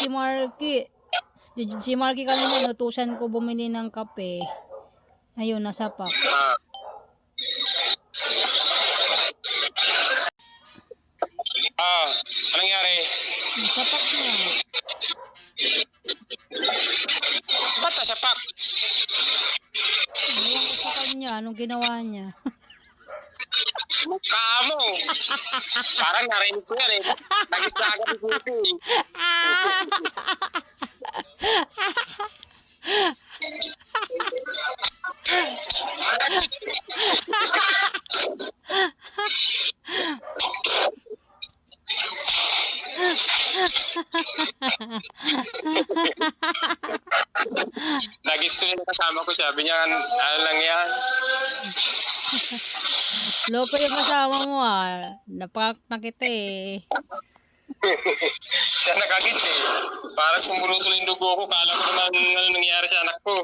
si Marky. Si Marky kanina, inutusan ko bumili ng kape. Ayun, nasapak. Anong nangyari? Nasapak na. Ba't nasapak? Ayaw ko sa kanya, anong ginawa niya? Kamo! Parang narinig ko yan eh. Nagis na agad yung puti eh. Nagis ko yung kasama ko, sabi niya, ano lang yan? Loko yung kasama mo ah. Naprank na kita eh. Siya nakagits eh. Parang sumulutol yung dugo ko. Kala ko naman ano nangyari sa anak ko.